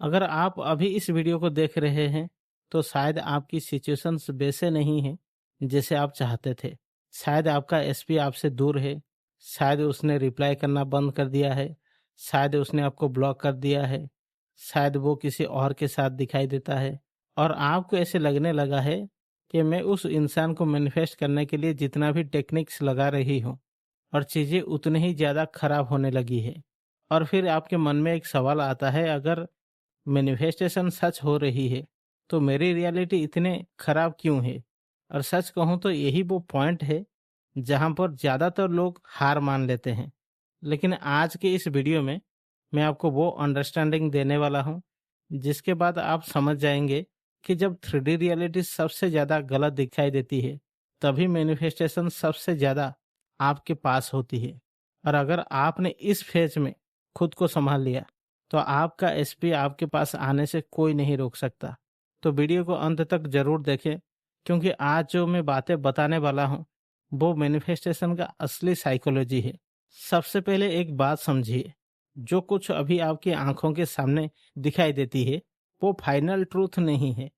अगर आप अभी इस वीडियो को देख रहे हैं तो शायद आपकी सिचुएशंस वैसे नहीं है जैसे आप चाहते थे। शायद आपका एसपी आपसे दूर है, शायद उसने रिप्लाई करना बंद कर दिया है, शायद उसने आपको ब्लॉक कर दिया है, शायद वो किसी और के साथ दिखाई देता है और आपको ऐसे लगने लगा है कि मैं उस इंसान को मैनिफेस्ट करने के लिए जितना भी टेक्निक्स लगा रही हूँ और चीज़ें उतनी ही ज़्यादा खराब होने लगी है। और फिर आपके मन में एक सवाल आता है, अगर मैनिफेस्टेशन सच हो रही है तो मेरी रियलिटी इतने खराब क्यों है। और सच कहूँ तो यही वो पॉइंट है जहाँ पर ज़्यादातर लोग हार मान लेते हैं। लेकिन आज के इस वीडियो में मैं आपको वो अंडरस्टैंडिंग देने वाला हूँ जिसके बाद आप समझ जाएंगे कि जब 3D रियलिटी सबसे ज़्यादा गलत दिखाई देती है तभी मैनिफेस्टेशन सबसे ज़्यादा आपके पास होती है। और अगर आपने इस फेज में खुद को संभाल लिया तो आपका एसपी आपके पास आने से कोई नहीं रोक सकता। तो वीडियो को अंत तक जरूर देखें, क्योंकि आज जो मैं बातें बताने वाला हूँ वो मैनिफेस्टेशन का असली साइकोलॉजी है। सबसे पहले एक बात समझिए, जो कुछ अभी आपकी आंखों के सामने दिखाई देती है वो फाइनल ट्रूथ नहीं है।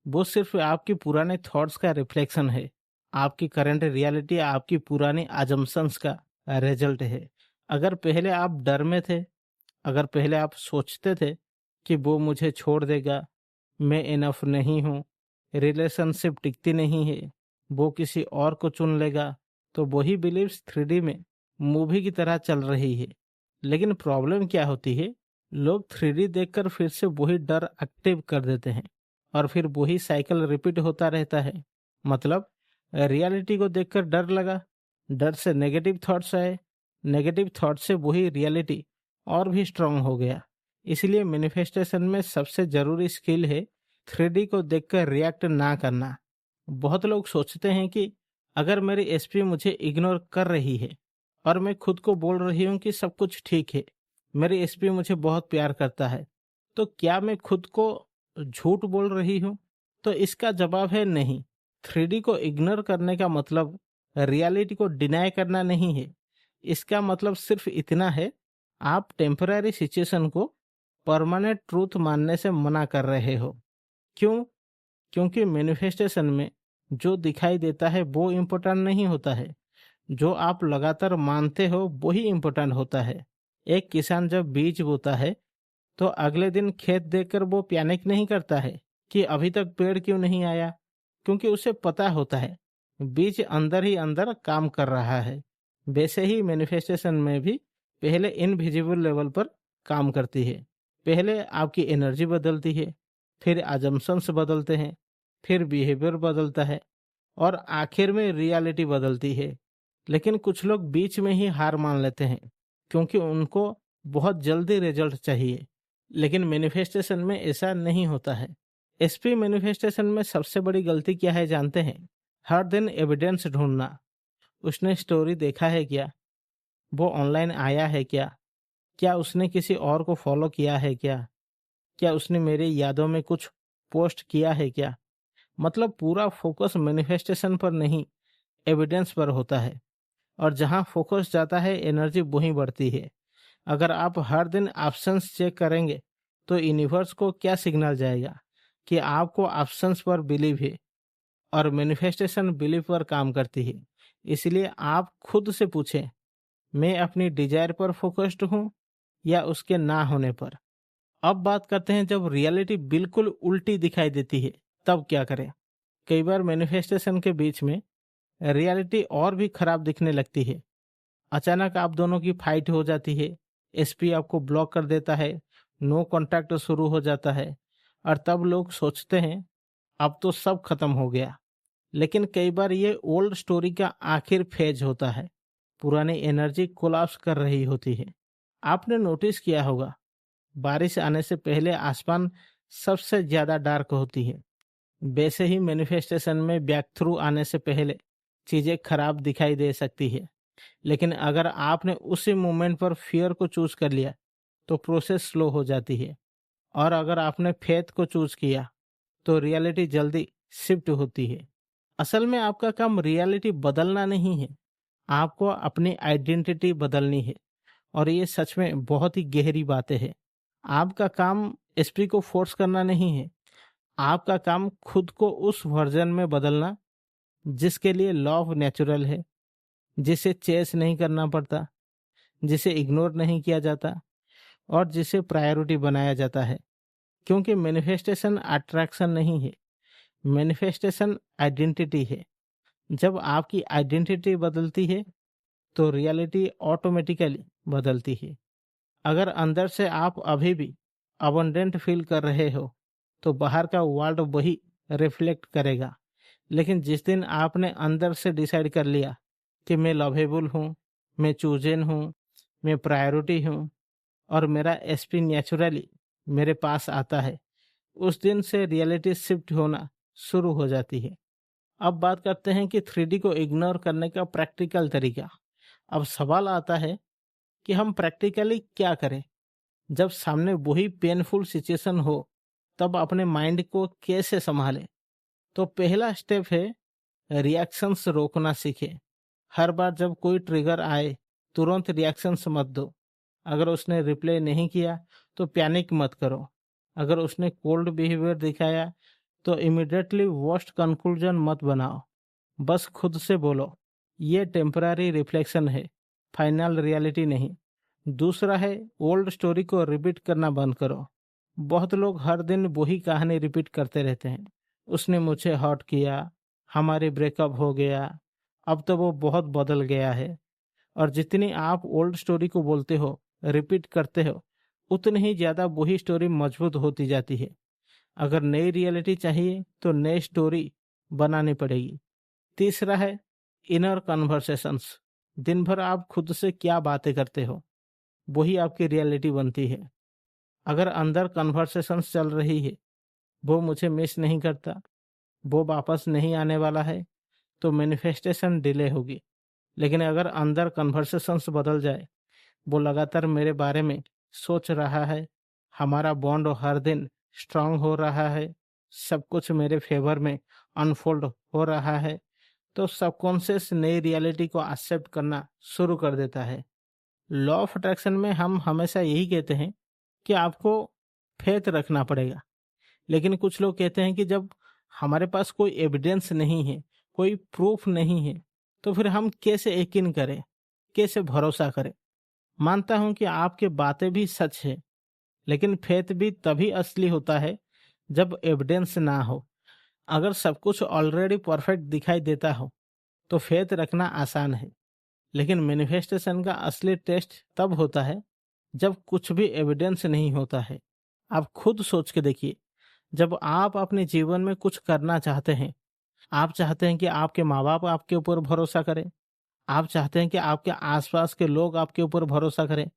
वो सिर्फ आपकी पुराने थॉट्स का रिफ्लेक्शन है। आपकी करंट रियलिटी आपकी पुरानी अजम्पशंस का रिजल्ट है। अगर पहले आप डर में थे, अगर पहले आप सोचते थे कि वो मुझे छोड़ देगा, मैं इनफ नहीं हूँ, रिलेशनशिप टिकती नहीं है, वो किसी और को चुन लेगा, तो वही बिलीव्स 3D में मूवी की तरह चल रही है। लेकिन प्रॉब्लम क्या होती है, लोग 3D देखकर फिर से वही डर एक्टिव कर देते हैं और फिर वही साइकिल रिपीट होता रहता है। मतलब रियलिटी को देखकर डर लगा, डर से नेगेटिव थॉट्स आए, नेगेटिव थॉट से वही रियलिटी और भी स्ट्रांग हो गया। इसलिए मैनिफेस्टेशन में सबसे जरूरी स्किल है 3D को देखकर रिएक्ट ना करना। बहुत लोग सोचते हैं कि अगर मेरी एसपी मुझे इग्नोर कर रही है और मैं खुद को बोल रही हूँ कि सब कुछ ठीक है, मेरी एसपी मुझे बहुत प्यार करता है, तो क्या मैं खुद को झूठ बोल रही हूँ? तो इसका जवाब है नहीं। 3D को इग्नोर करने का मतलब रियलिटी को डिनाई करना नहीं है। इसका मतलब सिर्फ इतना है, आप टेम्पररी सिचुएशन को परमानेंट ट्रूथ मानने से मना कर रहे हो। क्यों? क्योंकि मैनिफेस्टेशन में जो दिखाई देता है वो इम्पोर्टेंट नहीं होता है, जो आप लगातार मानते हो वही इम्पोर्टेंट होता है। एक किसान जब बीज बोता है तो अगले दिन खेत देखकर वो पैनिक नहीं करता है कि अभी तक पेड़ क्यों नहीं आया, क्योंकि उसे पता होता है बीज अंदर ही अंदर काम कर रहा है। वैसे ही मैनिफेस्टेशन में भी पहले इनविजिबल लेवल पर काम करती है। पहले आपकी एनर्जी बदलती है, फिर अजम्पशंस बदलते हैं, फिर बिहेवियर बदलता है और आखिर में रियलिटी बदलती है। लेकिन कुछ लोग बीच में ही हार मान लेते हैं क्योंकि उनको बहुत जल्दी रिजल्ट चाहिए। लेकिन मैनिफेस्टेशन में ऐसा नहीं होता है। एसपी मैनिफेस्टेशन में सबसे बड़ी गलती क्या है जानते हैं? हर दिन एविडेंस ढूंढना। उसने स्टोरी देखा है क्या? वो ऑनलाइन आया है क्या? क्या उसने किसी और को फॉलो किया है क्या? क्या उसने मेरी यादों में कुछ पोस्ट किया है क्या? मतलब पूरा फोकस मैनिफेस्टेशन पर नहीं, एविडेंस पर होता है। और जहां फोकस जाता है एनर्जी वहीं बढ़ती है। अगर आप हर दिन ऑप्शंस चेक करेंगे तो यूनिवर्स को क्या सिग्नल जाएगा कि आपको ऑप्शंस पर बिलीव है। और मैनिफेस्टेशन बिलीव पर काम करती है। इसलिए आप खुद से पूछें, मैं अपनी डिजायर पर फोकस्ड हूँ या उसके ना होने पर। अब बात करते हैं जब रियलिटी बिल्कुल उल्टी दिखाई देती है तब क्या करें। कई बार मैनिफेस्टेशन के बीच में रियलिटी और भी खराब दिखने लगती है। अचानक आप दोनों की फाइट हो जाती है, एसपी आपको ब्लॉक कर देता है, नो कांटेक्ट शुरू हो जाता है और तब लोग सोचते हैं अब तो सब खत्म हो गया। लेकिन कई बार ये ओल्ड स्टोरी का आखिर फेज होता है, पुरानी एनर्जी कोलैप्स कर रही होती है। आपने नोटिस किया होगा, बारिश आने से पहले आसमान सबसे ज्यादा डार्क होती है। वैसे ही मैनिफेस्टेशन में बैक थ्रू आने से पहले चीजें खराब दिखाई दे सकती है। लेकिन अगर आपने उसी मोमेंट पर फियर को चूज कर लिया तो प्रोसेस स्लो हो जाती है। और अगर आपने फेथ को चूज किया तो रियलिटी जल्दी शिफ्ट होती है। असल में आपका काम रियलिटी बदलना नहीं है, आपको अपनी आइडेंटिटी बदलनी है। और ये सच में बहुत ही गहरी बातें हैं। आपका काम एसपी को फोर्स करना नहीं है। आपका काम खुद को उस वर्जन में बदलना जिसके लिए लॉ ऑफ नेचुरल है, जिसे चेस नहीं करना पड़ता, जिसे इग्नोर नहीं किया जाता और जिसे प्रायोरिटी बनाया जाता है। क्योंकि मैनिफेस्टेशन अट्रैक्शन नहीं है, मैनिफेस्टेशन आइडेंटिटी है। जब आपकी आइडेंटिटी बदलती है तो रियलिटी ऑटोमेटिकली बदलती है। अगर अंदर से आप अभी भी अबंडेंट फील कर रहे हो तो बाहर का वर्ल्ड वही रिफ्लेक्ट करेगा। लेकिन जिस दिन आपने अंदर से डिसाइड कर लिया कि मैं लवेबल हूँ, मैं चूजन हूँ, मैं प्रायोरिटी हूँ और मेरा एसपी नेचुरली मेरे पास आता है, उस दिन से रियलिटी शिफ्ट होना शुरू हो जाती है। अब बात करते हैं कि 3D को इग्नोर करने का प्रैक्टिकल तरीका। अब सवाल आता है कि हम प्रैक्टिकली क्या करें जब सामने वही पेनफुल सिचुएशन हो, तब अपने माइंड को कैसे संभालें। तो पहला स्टेप है रिएक्शंस रोकना सीखें। हर बार जब कोई ट्रिगर आए तुरंत रिएक्शंस मत दो। अगर उसने रिप्लाई नहीं किया तो पैनिक मत करो। अगर उसने कोल्ड बिहेवियर दिखाया तो इमिडिएटली वर्स्ट कंक्लूजन मत बनाओ। बस खुद से बोलो ये टेम्पररी रिफ्लेक्शन है, फाइनल रियलिटी नहीं। दूसरा है ओल्ड स्टोरी को रिपीट करना बंद करो। बहुत लोग हर दिन वही कहानी रिपीट करते रहते हैं। उसने मुझे हर्ट किया, हमारे ब्रेकअप हो गया, अब तो वो बहुत बदल गया है। और जितनी आप ओल्ड स्टोरी को बोलते हो, रिपीट करते हो, उतनी ही ज़्यादा वही स्टोरी मजबूत होती जाती है। अगर नई रियलिटी चाहिए तो नई स्टोरी बनानी पड़ेगी। तीसरा है इनर कन्वर्सेशंस। दिन भर आप खुद से क्या बातें करते हो, वही आपकी रियलिटी बनती है। अगर अंदर कन्वर्सेशंस चल रही है, वो मुझे मिस नहीं करता, वो वापस नहीं आने वाला है, तो मैनिफेस्टेशन डिले होगी। लेकिन अगर अंदर कन्वर्सेशंस बदल जाए, वो लगातार मेरे बारे में सोच रहा है, हमारा बॉन्ड हर दिन स्ट्रांग हो रहा है, सब कुछ मेरे फेवर में अनफोल्ड हो रहा है, तो सबकॉन्शियस नई रियलिटी को एक्सेप्ट करना शुरू कर देता है। लॉ ऑफ अट्रैक्शन में हम हमेशा यही कहते हैं कि आपको फेथ रखना पड़ेगा। लेकिन कुछ लोग कहते हैं कि जब हमारे पास कोई एविडेंस नहीं है, कोई प्रूफ नहीं है, तो फिर हम कैसे यकीन करें, कैसे भरोसा करें। मानता हूं कि आपके बातें भी सच है, लेकिन फेथ भी तभी असली होता है जब एविडेंस ना हो। अगर सब कुछ ऑलरेडी परफेक्ट दिखाई देता हो तो फेथ रखना आसान है। लेकिन मैनिफेस्टेशन का असली टेस्ट तब होता है जब कुछ भी एविडेंस नहीं होता है। आप खुद सोच के देखिए, जब आप अपने जीवन में कुछ करना चाहते हैं, आप चाहते हैं कि आपके माँ बाप आपके ऊपर भरोसा करें, आप चाहते हैं कि आपके आसपास के लोग आपके ऊपर भरोसा करें,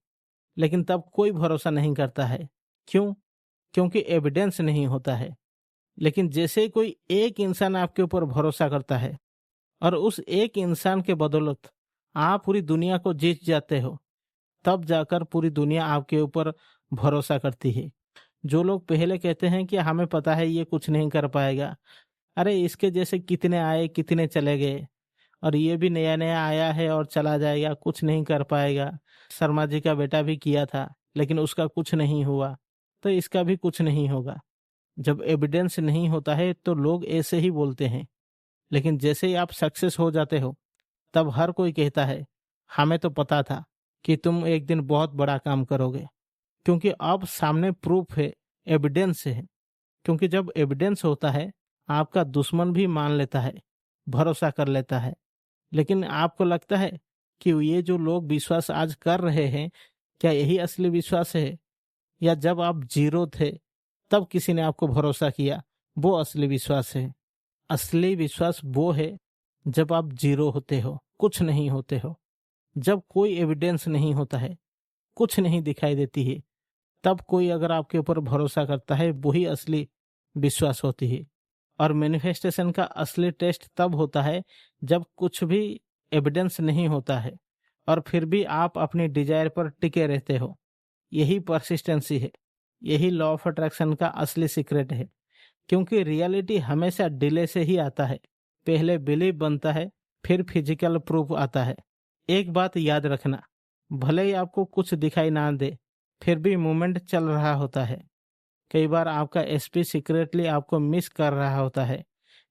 लेकिन तब कोई भरोसा नहीं करता है। क्यों? क्योंकि एविडेंस नहीं होता है। लेकिन जैसे ही कोई एक इंसान आपके ऊपर भरोसा करता है और उस एक इंसान के बदौलत आप पूरी दुनिया को जीत जाते हो, तब जाकर पूरी दुनिया आपके ऊपर भरोसा करती है। जो लोग पहले कहते हैं कि हमें पता है ये कुछ नहीं कर पाएगा, अरे इसके जैसे कितने आए कितने चले गए, और ये भी नया नया आया है और चला जाएगा, कुछ नहीं कर पाएगा। शर्मा जी का बेटा भी किया था लेकिन उसका कुछ नहीं हुआ, तो इसका भी कुछ नहीं होगा। जब एविडेंस नहीं होता है तो लोग ऐसे ही बोलते हैं। लेकिन जैसे ही आप सक्सेस हो जाते हो, तब हर कोई कहता है हमें तो पता था कि तुम एक दिन बहुत बड़ा काम करोगे। क्योंकि अब सामने प्रूफ है, एविडेंस है। क्योंकि जब एविडेंस होता है, आपका दुश्मन भी मान लेता है, भरोसा कर लेता है। लेकिन आपको लगता है कि ये जो लोग विश्वास आज कर रहे हैं, क्या यही असली विश्वास है, या जब आप जीरो थे तब किसी ने आपको भरोसा किया, वो असली विश्वास है। असली विश्वास वो है जब आप जीरो होते हो, कुछ नहीं होते हो, जब कोई एविडेंस नहीं होता है, कुछ नहीं दिखाई देती है, तब कोई अगर आपके ऊपर भरोसा करता है, वही असली विश्वास होती है। और मैनिफेस्टेशन का असली टेस्ट तब होता है जब कुछ भी एविडेंस नहीं होता है और फिर भी आप अपनी डिजायर पर टिके रहते हो। यही परसिस्टेंसी है, यही लॉ ऑफ अट्रैक्शन का असली सीक्रेट है। क्योंकि रियलिटी हमेशा डिले से ही आता है। पहले बिलीव बनता है, फिर फिजिकल प्रूफ आता है। एक बात याद रखना, भले ही आपको कुछ दिखाई ना दे, फिर भी मूवमेंट चल रहा होता है। कई बार आपका एसपी सीक्रेटली आपको मिस कर रहा होता है,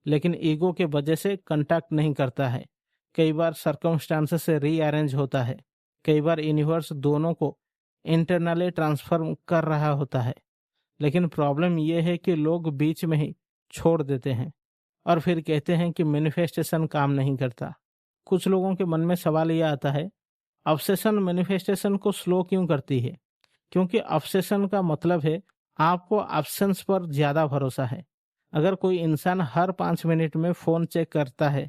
लेकिन ईगो के वजह से कांटेक्ट नहीं करता है। कई बार सर्कमस्टांसेस से रीअरेंज होता है। कई बार यूनिवर्स दोनों को इंटरनली ट्रांसफर कर रहा होता है। लेकिन प्रॉब्लम यह है कि लोग बीच में ही छोड़ देते हैं और फिर कहते हैं कि मैनिफेस्टेशन काम नहीं करता। कुछ लोगों के मन में सवाल यह आता है, ऑब्सेशन मैनिफेस्टेशन को स्लो क्यों करती है? क्योंकि ऑब्सेशन का मतलब है आपको ऑप्शंस पर ज़्यादा भरोसा है। अगर कोई इंसान हर 5 मिनट में फ़ोन चेक करता है,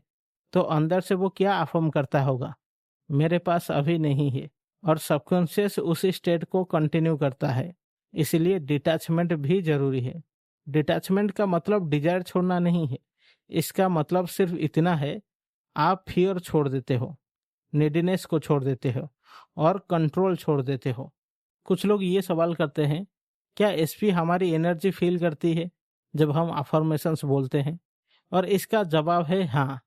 तो अंदर से वो क्या अफर्म करता होगा? मेरे पास अभी नहीं है। और सबकॉन्शियस उसी स्टेट को कंटिन्यू करता है। इसलिए डिटैचमेंट भी जरूरी है। डिटैचमेंट का मतलब डिजायर छोड़ना नहीं है। इसका मतलब सिर्फ इतना है, आप फियर छोड़ देते हो, नीडीनेस को छोड़ देते हो और कंट्रोल छोड़ देते हो। कुछ लोग ये सवाल करते हैं, क्या एसपी हमारी एनर्जी फील करती है जब हम अफर्मेशंस बोलते हैं? और इसका जवाब है हाँ।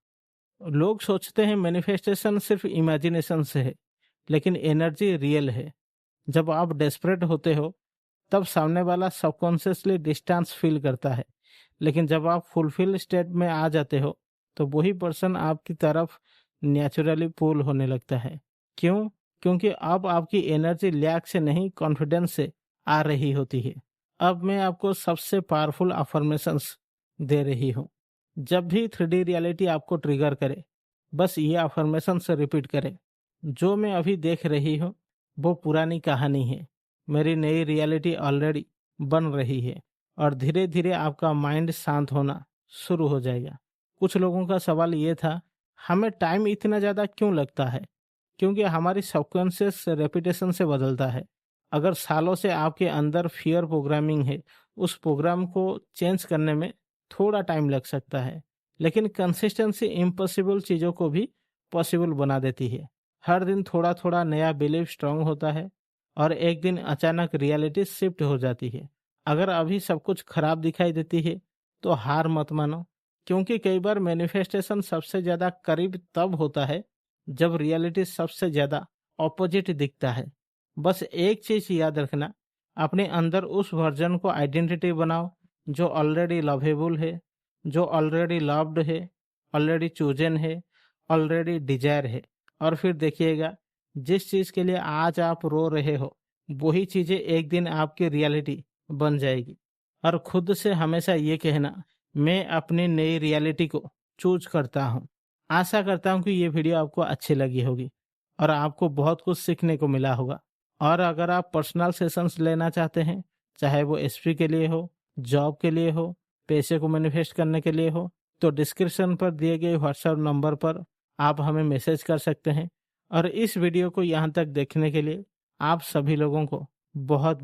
लोग सोचते हैं मैनिफेस्टेशन सिर्फ इमेजिनेशन से है, लेकिन एनर्जी रियल है। जब आप डेस्परेट होते हो तब सामने वाला सबकॉन्शियसली डिस्टेंस फील करता है, लेकिन जब आप फुलफिल स्टेट में आ जाते हो तो वही पर्सन आपकी तरफ नेचुरली पुल होने लगता है। क्यों? क्योंकि अब आपकी एनर्जी लैक से नहीं, कॉन्फिडेंस से आ रही होती है। अब मैं आपको सबसे पावरफुल अफर्मेशंस दे रही हूँ। जब भी 3D रियलिटी आपको ट्रिगर करे, बस ये अफर्मेशन से रिपीट करें, जो मैं अभी देख रही हूँ वो पुरानी कहानी है। मेरी नई रियलिटी ऑलरेडी बन रही है। और धीरे धीरे आपका माइंड शांत होना शुरू हो जाएगा। कुछ लोगों का सवाल ये था, हमें टाइम इतना ज़्यादा क्यों लगता है? क्योंकि हमारी सबकॉन्शियस रेपिटेशन से बदलता है। अगर सालों से आपके अंदर फियर प्रोग्रामिंग है, उस प्रोग्राम को चेंज करने में थोड़ा टाइम लग सकता है, लेकिन कंसिस्टेंसी इम्पॉसिबल चीज़ों को भी पॉसिबल बना देती है। हर दिन थोड़ा थोड़ा नया बिलीफ स्ट्रांग होता है और एक दिन अचानक रियलिटी शिफ्ट हो जाती है। अगर अभी सब कुछ खराब दिखाई देती है तो हार मत मानो, क्योंकि कई बार मैनिफेस्टेशन सबसे ज़्यादा करीब तब होता है जब रियलिटी सबसे ज़्यादा ऑपोजिट दिखता है। बस एक चीज़ याद रखना, अपने अंदर उस वर्जन को आइडेंटिटी बनाओ जो ऑलरेडी लवेबल है, जो ऑलरेडी लव्ड है, ऑलरेडी चूजन है, ऑलरेडी डिजायर है। और फिर देखिएगा, जिस चीज़ के लिए आज आप रो रहे हो वही चीज़ें एक दिन आपकी रियलिटी बन जाएगी। और खुद से हमेशा ये कहना, मैं अपनी नई रियलिटी को चूज करता हूँ। आशा करता हूँ कि ये वीडियो आपको अच्छी लगी होगी और आपको बहुत कुछ सीखने को मिला होगा। और अगर आप पर्सनल सेशंस लेना चाहते हैं, चाहे वो एसपी के लिए हो, जॉब के लिए हो, पैसे को मैनिफेस्ट करने के लिए हो, तो डिस्क्रिप्शन पर दिए गए व्हाट्सएप नंबर पर आप हमें मैसेज कर सकते हैं। और इस वीडियो को यहाँ तक देखने के लिए आप सभी लोगों को बहुत